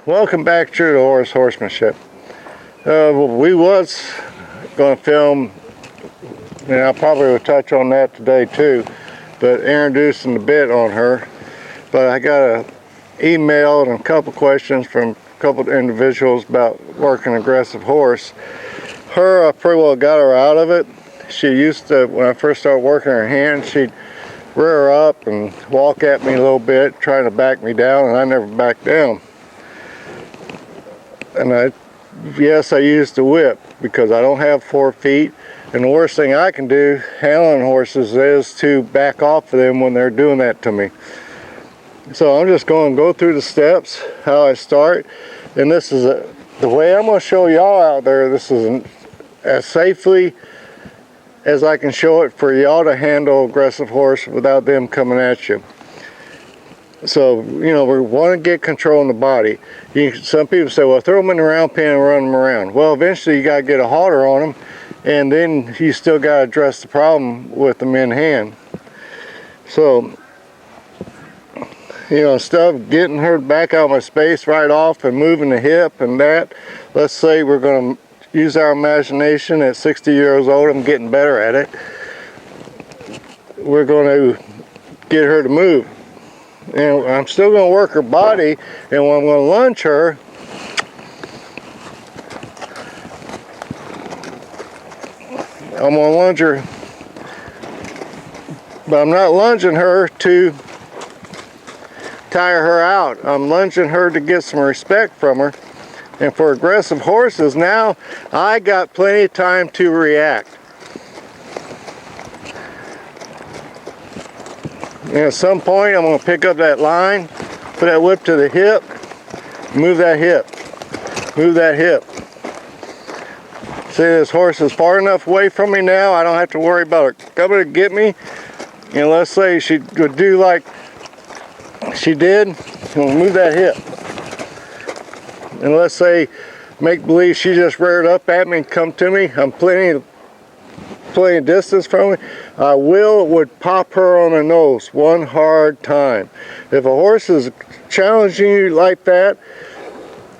Welcome back to the horsemanship. We was going to film, and I probably will touch on that today too, but introducing the bit on her. But I got an email and a couple questions from a couple of individuals about working an aggressive horse. I pretty well got her out of it. She used to, when I first started working her hand, she'd rear her up and walk at me a little bit, trying to back me down, and I never backed down. And yes, I used the whip because I don't have 4 feet, and the worst thing I can do handling horses is to back off of them when they're doing that to me. So I'm just going to go through the steps, how I start, and this is the way I'm going to show y'all out there. This is as safely as I can show it for y'all to handle aggressive horse without them coming at you. So, you know, we want to get control in the body. Some people say, well, throw them in the round pen and run them around. Well, eventually you got to get a halter on them, and then you still got to address the problem with them in hand. So, you know, instead of getting her back out of my space right off and moving the hip and that, let's say we're going to use our imagination. At 60 years old, I'm getting better at it. We're going to get her to move. And I'm still going to work her body, and when I'm going to lunge her, I'm going to lunge her, but I'm not lunging her to tire her out. I'm lunging her to get some respect from her. And for aggressive horses, now I got plenty of time to react. And at some point, I'm going to pick up that line, put that whip to the hip, move that hip, move that hip. See, this horse is far enough away from me now, I don't have to worry about her coming to get me. And let's say she would do like she did, and move that hip. And let's say, make believe she just reared up at me and come to me. I'm plenty distance from me. I would pop her on the nose one hard time. If a horse is challenging you like that,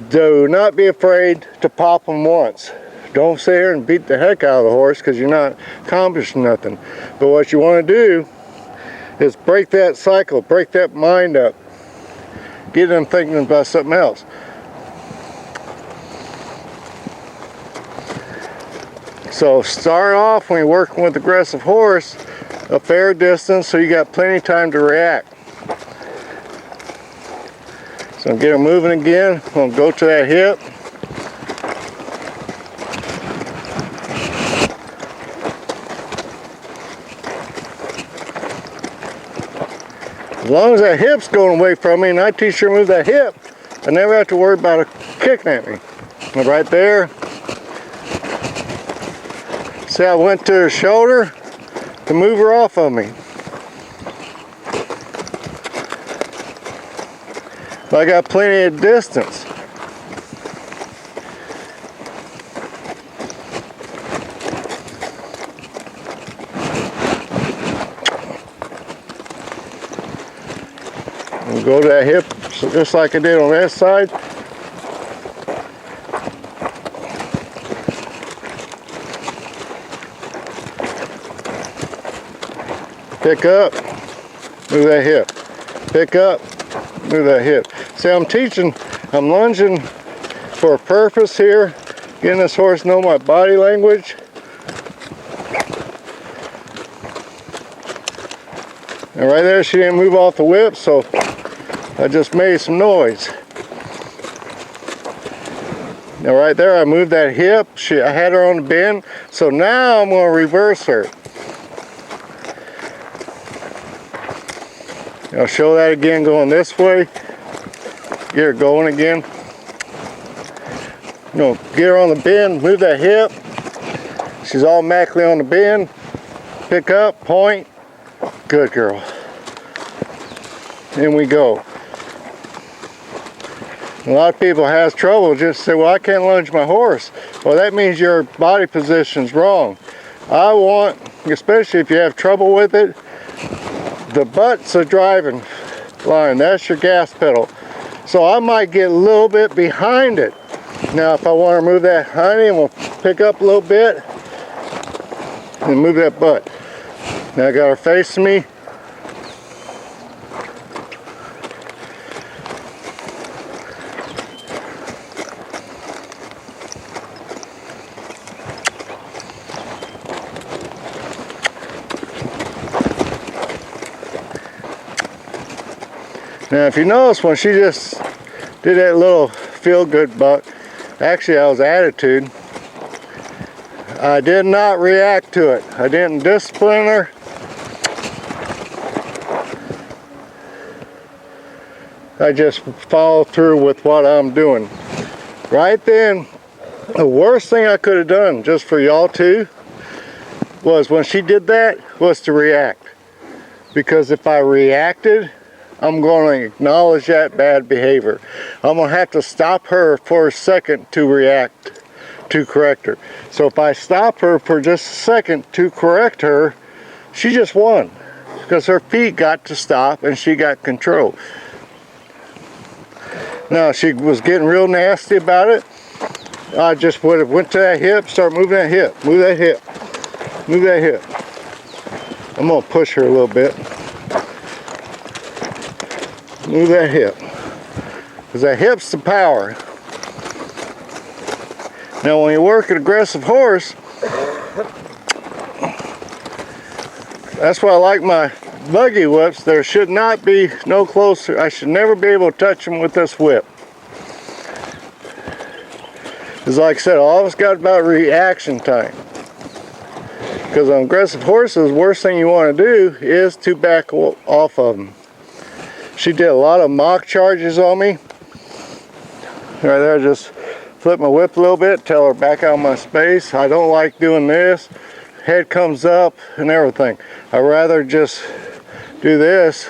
do not be afraid to pop them once. Don't sit here and beat the heck out of the horse because you're not accomplishing nothing. But what you want to do is break that cycle, break that mind up, get them thinking about something else. So start off when you're working with aggressive horse, a fair distance so you got plenty of time to react. So get her moving again. I'm going to go to that hip. As long as that hip's going away from me and I teach her to move that hip, I never have to worry about her kicking at me. And right there. See, I went to her shoulder to move her off of me. But I got plenty of distance. And go to that hip just like I did on that side. Pick up, move that hip. Pick up, move that hip. See, I'm lunging for a purpose here, getting this horse to know my body language. And right there, she didn't move off the whip, so I just made some noise. Now right there, I moved that hip. I had her on the bend, so now I'm going to reverse her. I'll show that again going this way. Get her going again. You know, get her on the bend, move that hip. She's automatically on the bend. Pick up, point. Good girl. In we go. A lot of people has trouble just say, well, I can't lunge my horse. Well, that means your body position's wrong. I want, especially if you have trouble with it, the butt's a driving line. That's your gas pedal. So I might get a little bit behind it. Now if I want to move that honey, I'm going to pick up a little bit and move that butt. Now I got her facing me. Now if you notice, when she just did that little feel-good buck, actually I was attitude. I did not react to it. I didn't discipline her. I just followed through with what I'm doing. Right then, the worst thing I could have done, just for y'all too, was when she did that, was to react. Because if I reacted, I'm going to acknowledge that bad behavior. I'm going to have to stop her for a second to react, to correct her. So if I stop her for just a second to correct her, she just won. Because her feet got to stop and she got control. Now she was getting real nasty about it. I just would have went to that hip, start moving that hip, move that hip, move that hip. I'm going to push her a little bit. Move that hip, because that hip's the power. Now when you work an aggressive horse, that's why I like my buggy whips. There should not be no closer. I should never be able to touch them with this whip. Because like I said, all of us got about reaction time. Because on aggressive horses, the worst thing you want to do is to back off of them. She did a lot of mock charges on me. Right there, just flip my whip a little bit, tell her back out of my space. I don't like doing this. Head comes up and everything. I'd rather just do this.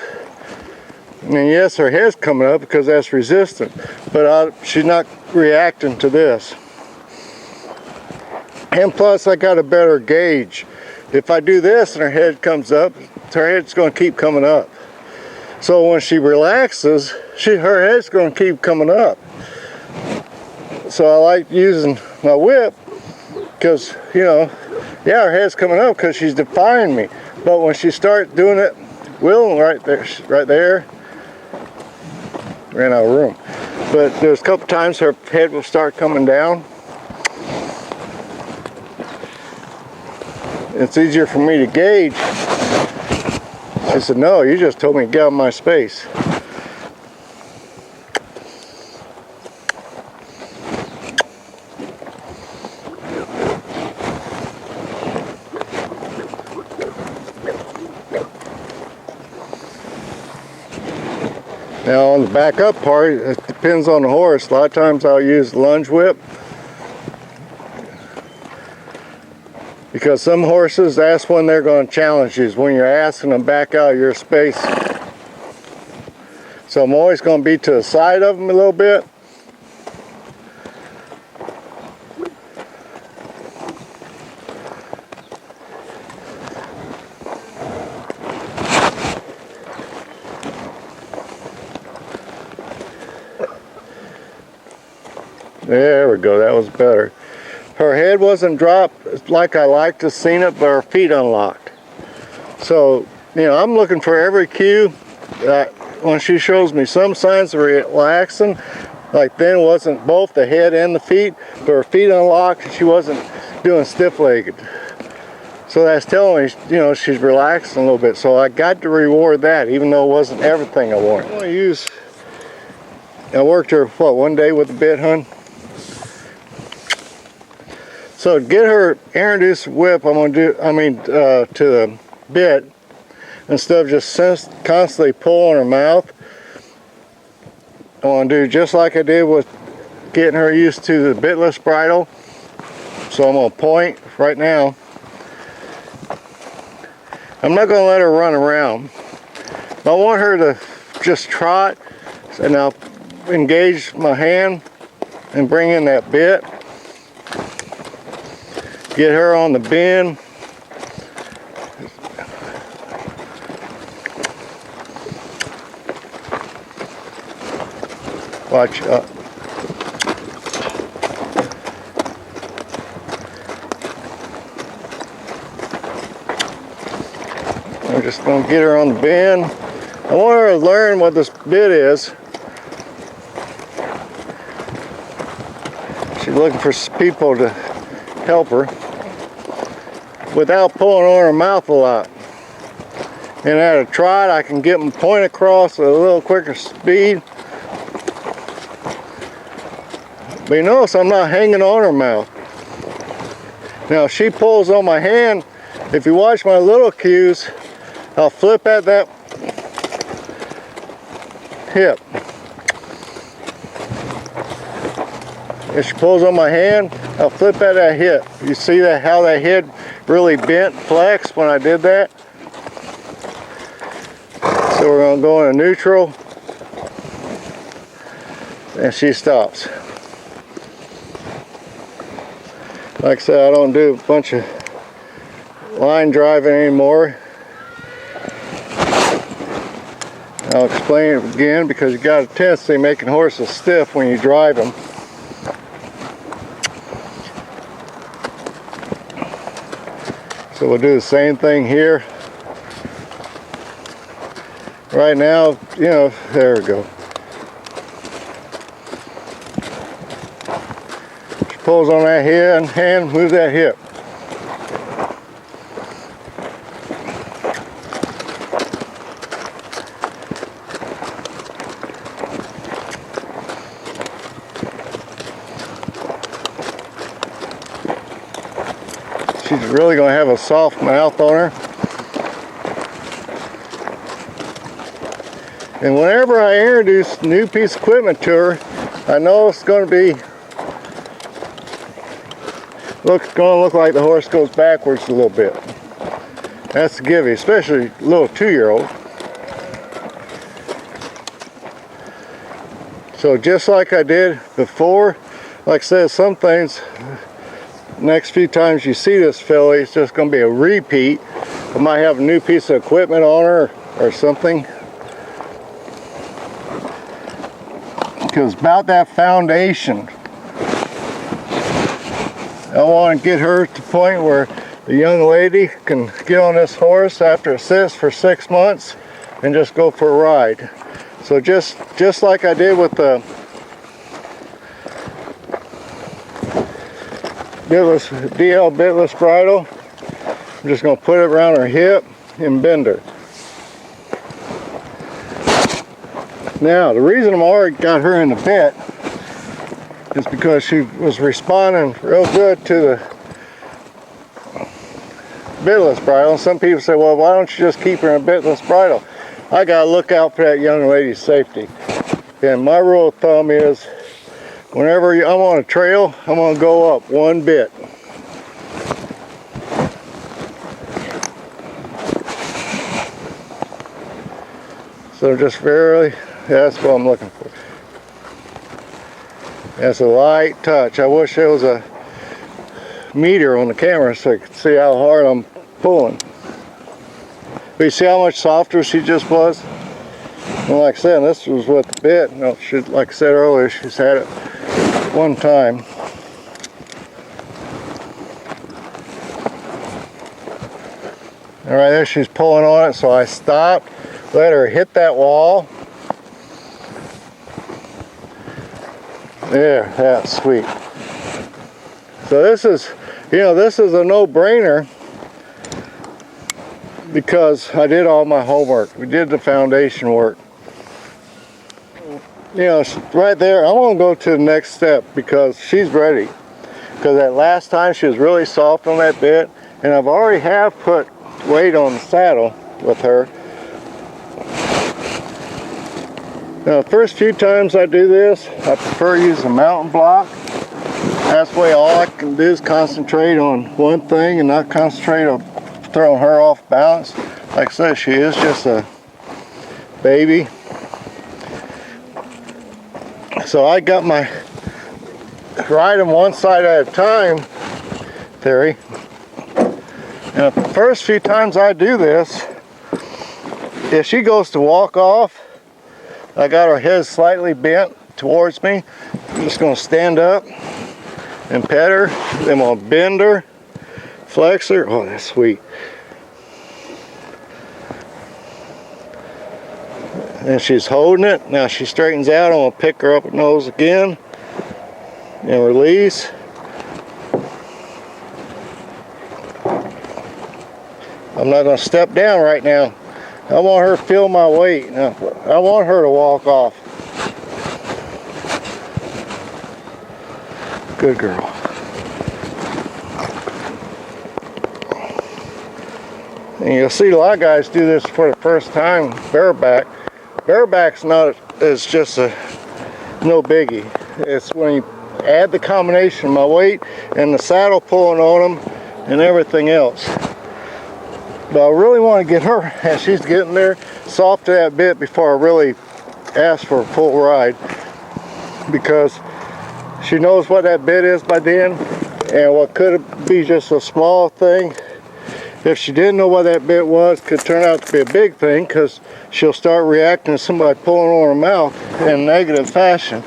And yes, her head's coming up because that's resistant. But she's not reacting to this. And plus, I got a better gauge. If I do this and her head comes up, her head's going to keep coming up. So when she relaxes, her head's going to keep coming up. So I like using my whip because, you know, yeah, her head's coming up because she's defying me. But when she starts doing it, right there, ran out of room. But there's a couple times her head will start coming down. It's easier for me to gauge. She said, no, you just told me to get out of my space. Now on the back up part, it depends on the horse. A lot of times I'll use the lunge whip. Because some horses, that's when they're going to challenge you, is when you're asking them back out of your space. So I'm always going to be to the side of them a little bit. There we go, that was better. Her head wasn't dropped like I like to seen it, but her feet unlocked. So, you know, I'm looking for every cue that when she shows me some signs of relaxing, like then wasn't both the head and the feet, but her feet unlocked and she wasn't doing stiff-legged. So that's telling me, you know, she's relaxing a little bit. So I got to reward that, even though it wasn't everything I wanted. I worked her, what, one day with the bit, hun? So to get her introduced whip, I'm going to do, to the bit, instead of just constantly pulling her mouth, I want to do just like I did with getting her used to the bitless bridle. So I'm going to point right now. I'm not going to let her run around. I want her to just trot, and I'll engage my hand and bring in that bit. Get her on the bend. Watch up. I'm just going to get her on the bend. I want her to learn what this bit is. She's looking for people to help her without pulling on her mouth a lot. And at a trot, I can get them point across at a little quicker speed. But you notice I'm not hanging on her mouth. Now if she pulls on my hand, if you watch my little cues, I'll flip at that hip. If she pulls on my hand, I'll flip at that hip. You see that how that head really bent, flexed when I did that? So we're going to go into neutral, and she stops. Like I said, I don't do a bunch of line driving anymore. I'll explain it again because you got a tendency of making horses stiff when you drive them. So we'll do the same thing here. Right now, you know, there we go. She pulls on that hand, move that hip. She's really going to have a soft mouth on her. And whenever I introduce a new piece of equipment to her, I know it's going to be going to look like the horse goes backwards a little bit. That's a gimme, especially a little 2-year-old. So just like I did before, like I said, some things, next few times you see this filly, it's just going to be a repeat. I might have a new piece of equipment on her or something. Because about that foundation, I want to get her to the point where the young lady can get on this horse after a sit for 6 months and just go for a ride. So just like I did with the DL bitless bridle, I'm just going to put it around her hip and bend her. Now, the reason I've already got her in the bit is because she was responding real good to the bitless bridle. And some people say, well, why don't you just keep her in a bitless bridle? I got to look out for that young lady's safety. And my rule of thumb is, whenever I'm on a trail, I'm going to go up 1 bit. So just barely. That's what I'm looking for. That's a light touch. I wish there was a meter on the camera so I could see how hard I'm pulling. But you see how much softer she just was? And like I said, this was with the bit. No, like I said earlier, she's had it one time. All right, there she's pulling on it, so I stopped, let her hit that wall. There, that's sweet. So this is, you know, this is a no-brainer because I did all my homework. We did the foundation work. You know, right there, I want to go to the next step because she's ready. Because that last time she was really soft on that bit, and I've already have put weight on the saddle with her. Now, the first few times I do this, I prefer to use a mountain block. That's the way all I can do is concentrate on one thing and not concentrate on throwing her off balance. Like I said, she is just a baby. So I got my ride them one side at a time theory. And the first few times I do this, if she goes to walk off, I got her head slightly bent towards me. I'm just going to stand up and pet her. Then I'm going to bend her, flex her. Oh, that's sweet. And she's holding it. Now she straightens out. I'm going to pick her up at nose again and release. I'm not going to step down right now. I want her to feel my weight. Now, I want her to walk off. Good girl. And you'll see a lot of guys do this for the first time, bareback. Bareback's not, it's just a no biggie. It's when you add the combination of my weight and the saddle pulling on them and everything else. But I really want to get her, as she's getting there, soft to that bit before I really ask for a full ride, because she knows what that bit is by then, and what could be just a small thing, if she didn't know what that bit was, could turn out to be a big thing, because she'll start reacting to somebody pulling on her mouth in a negative fashion.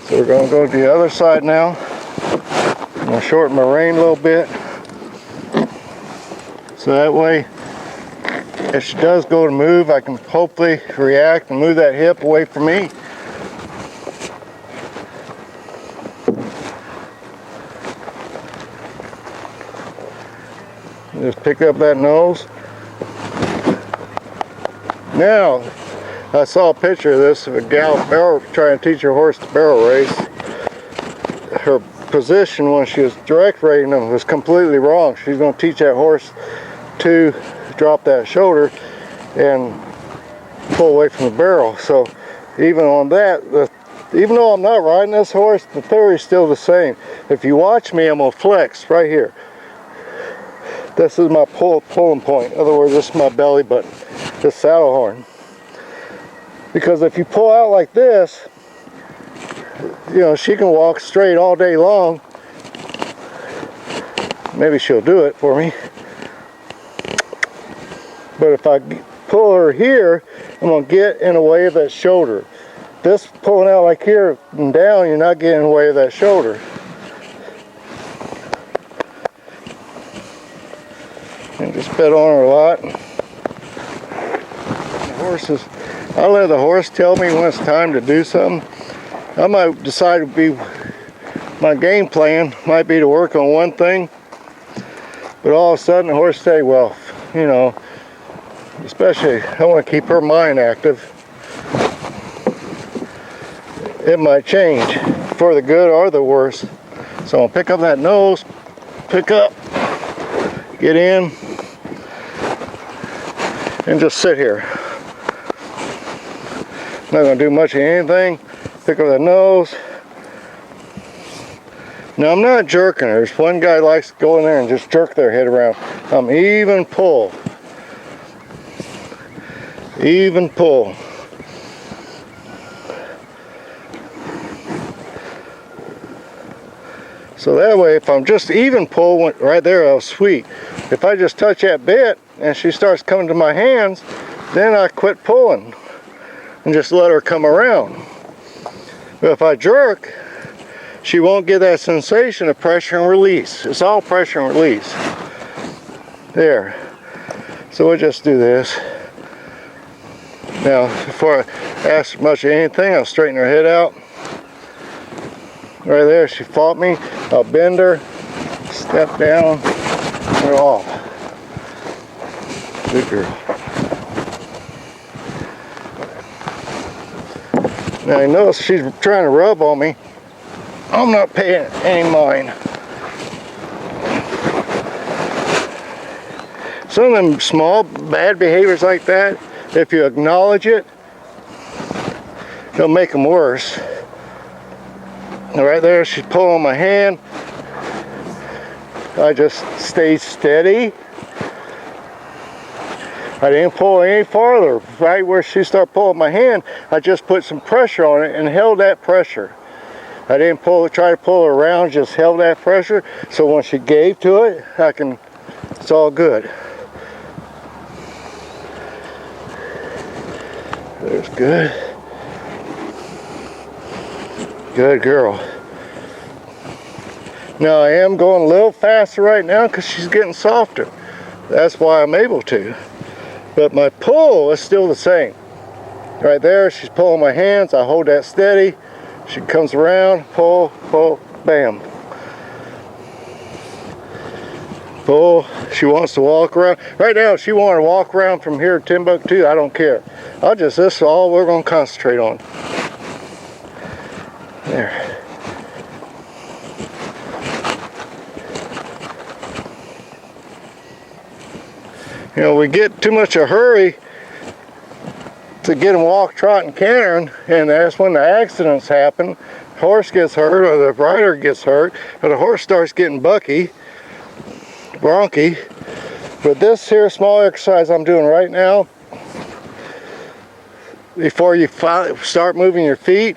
So we're going to go to the other side now. I'm going to shorten my rein a little bit, so that way if she does go to move, I can hopefully react and move that hip away from me. Just pick up that nose. Now, I saw a picture of this of a gal barrel trying to teach her horse to barrel race. Her position when she was direct rating them was completely wrong. She's going to teach that horse to drop that shoulder and pull away from the barrel. So even on that, even though I'm not riding this horse, the theory is still the same. If you watch me, I'm going to flex right here. This is my pulling point. In other words, this is my belly button, this saddle horn. Because if you pull out like this, you know, she can walk straight all day long. Maybe she'll do it for me. But if I pull her here, I'm going to get in the way of that shoulder. This pulling out like here and down, you're not getting in the way of that shoulder. And just bet on her a lot. The horses, I let the horse tell me when it's time to do something. I might decide to be, my game plan might be to work on one thing, but all of a sudden the horse say, well, you know, especially I want to keep her mind active. It might change for the good or the worse. So I'll pick up that nose, pick up, get in, and just sit here. Not going to do much of anything. Pick up that nose. Now I'm not jerking her. There's one guy likes to go in there and just jerk their head around. I'm even pull. Even pull. So that way, if I'm just even pull right there, that was sweet. If I just touch that bit and she starts coming to my hands, then I quit pulling and just let her come around. But if I jerk, she won't get that sensation of pressure and release. It's all pressure and release. There. So we'll just do this. Now, before I ask much of anything, I'll straighten her head out. Right there, she fought me. I'll bend her, step down, and we're off. Good girl. Now you notice she's trying to rub on me. I'm not paying any mind. Some of them small bad behaviors like that, if you acknowledge it, it'll make them worse. And right there, she's pulling my hand. I just stayed steady. I didn't pull any farther. Right where she started pulling my hand, I just put some pressure on it and held that pressure. I didn't try to pull her around, just held that pressure. So when she gave to it, it's all good. There's good. Good girl. Now I am going a little faster right now because she's getting softer. That's why I'm able to. But my pull is still the same. Right there, she's pulling my hands. I hold that steady. She comes around, pull, pull, bam. Pull. She wants to walk around. Right now, she wants to walk around from here to Timbuktu. I don't care. This is all we're going to concentrate on. There. You know, we get too much of a hurry to get them walk, trotting, cantering, and that's when the accidents happen. Horse gets hurt, or the rider gets hurt, or the horse starts getting bronky. But this here small exercise I'm doing right now, before you start moving your feet,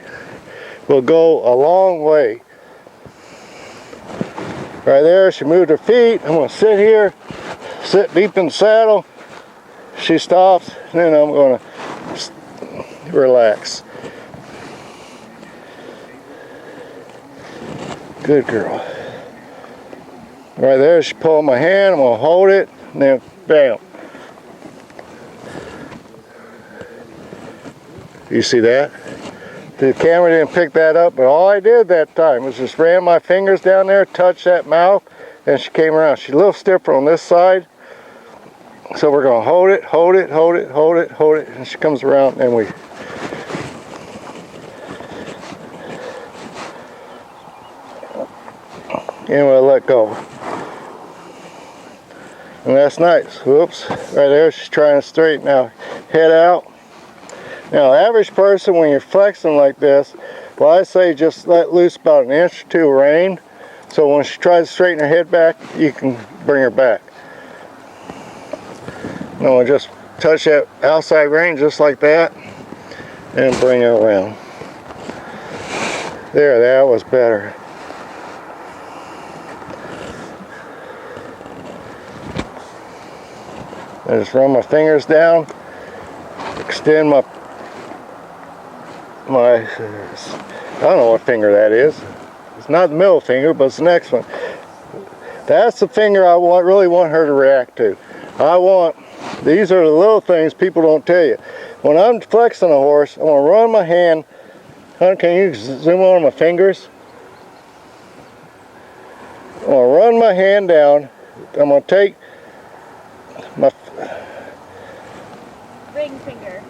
will go a long way. Right there, she moved her feet. I'm going to sit here, sit deep in the saddle. She stops, and then I'm going to relax. Good girl. Right there, she pulled my hand. I'm going to hold it, and then bam. You see that? The camera didn't pick that up, but all I did that time was just ran my fingers down there, touched that mouth, and she came around. She's a little stiffer on this side. So we're going to hold it, hold it, hold it, hold it, hold it, and she comes around and we... And we'll let go. And that's nice. Whoops. Right there, she's trying to straighten out. Head out. Now, average person, when you're flexing like this, well, I say just let loose about an inch or two of rein. So when she tries to straighten her head back, you can bring her back. No, just touch that outside rein just like that and bring it around. There, that was better. I just run my fingers down, extend my I don't know what finger that is. It's not the middle finger, but it's the next one. That's the finger I really want her to react to. These are the little things people don't tell you. When I'm flexing a horse, I'm going to run my hand. Hon, can you zoom on my fingers? I'm going to run my hand down. I'm going to take my... Ring finger.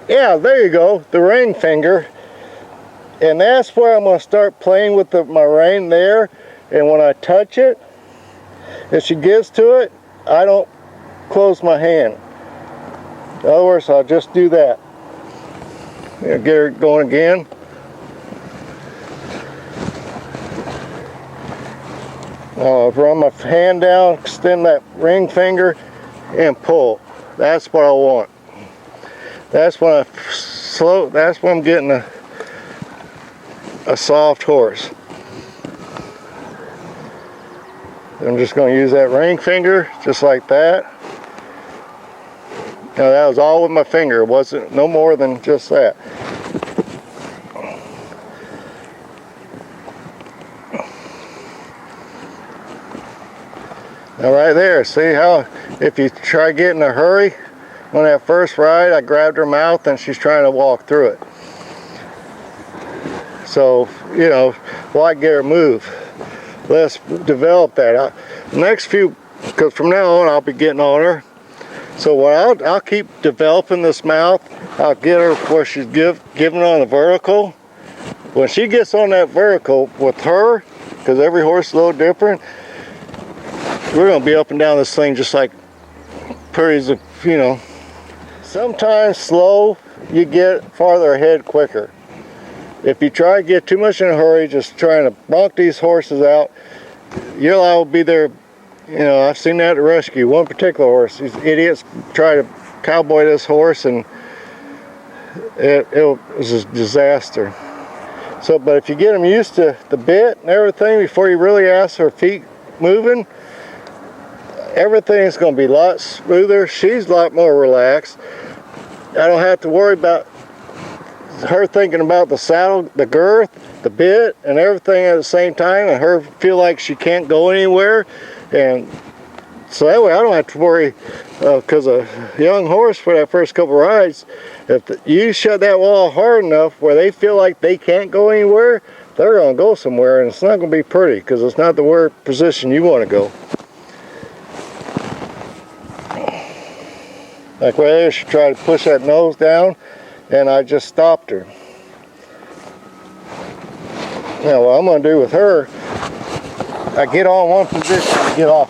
Yeah, there you go. The ring finger. And that's where I'm going to start playing with my rein there. And when I touch it, if she gets to it, I don't close my hand. In other words, I'll just do that. Get her going again. I'll run my hand down, extend that ring finger, and pull. That's what I want. That's when that's when I'm getting a soft horse. I'm just going to use that ring finger just like that. Now that was all with my finger. It wasn't no more than just that. Now right there, see how if you try getting in a hurry on that first ride, I grabbed her mouth and she's trying to walk through it. So, you know, why get her move? Let's develop that. Next few, because from now on I'll be getting on her. So what I'll keep developing this mouth. I'll get her where she's giving on the vertical. When she gets on that vertical with her, because every horse is a little different, we're going to be up and down this thing just like periods of, you know. Sometimes slow, you get farther ahead quicker. If you try to get too much in a hurry, just trying to bronc these horses out, you'll all be there. You know, I've seen that at rescue. One particular horse, these idiots try to cowboy this horse, and it was a disaster. So, but if you get them used to the bit and everything before you really ask her feet moving, everything's going to be a lot smoother. She's a lot more relaxed. I don't have to worry about her thinking about the saddle, the girth, the bit, and everything at the same time, and her feel like she can't go anywhere. And so that way I don't have to worry, because a young horse for that first couple rides, if you shut that wall hard enough where they feel like they can't go anywhere, they're going to go somewhere, and it's not going to be pretty because it's not the position you want to go. Like right there, she tried to push that nose down, and I just stopped her. Now what I'm going to do with her, I get on one position and get off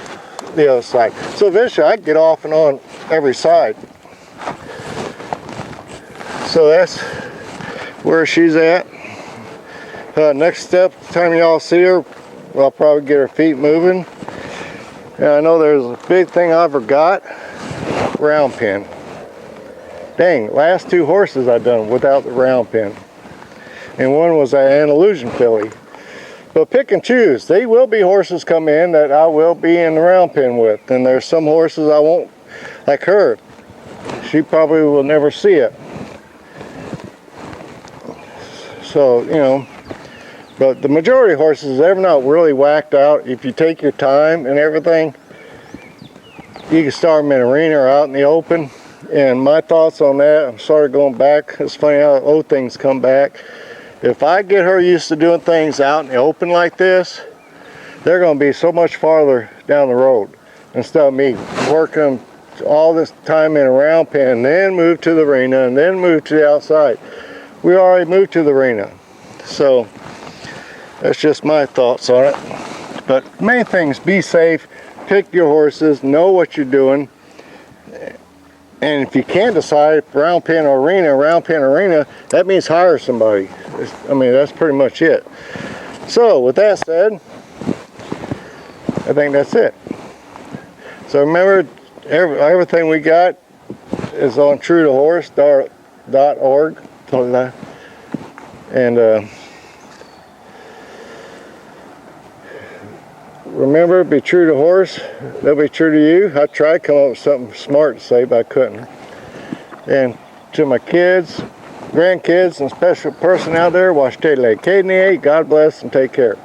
the other side. So eventually I can get off and on every side. So that's where she's at. Next step, the time y'all see her, I'll probably get her feet moving. And I know there's a big thing I forgot. Round pin. Dang, last 2 horses I done without the round pin. And one was an Andalusian filly. But pick and choose. They will be horses come in that I will be in the round pen with. And there's some horses I won't, like her. She probably will never see it. So, you know, but the majority of horses, they're not really whacked out. If you take your time and everything, you can start them in an arena or out in the open. And my thoughts on that, I'm sorry going back. It's funny how old things come back. If I get her used to doing things out in the open like this, they're going to be so much farther down the road instead of me working all this time in a round pen, then move to the arena, and then move to the outside. We already moved to the arena. So that's just my thoughts on it. But main things, be safe, pick your horses, know what you're doing. And if you can't decide round pen or arena, that means hire somebody. I mean, that's pretty much it. So with that said, I think that's it. So remember, everything we got is on truetohorse.org. And remember, be true to horse, they'll be true to you. I tried to come up with something smart to say, but I couldn't. And to my kids, grandkids, and special person out there, watch Tele. God bless and take care.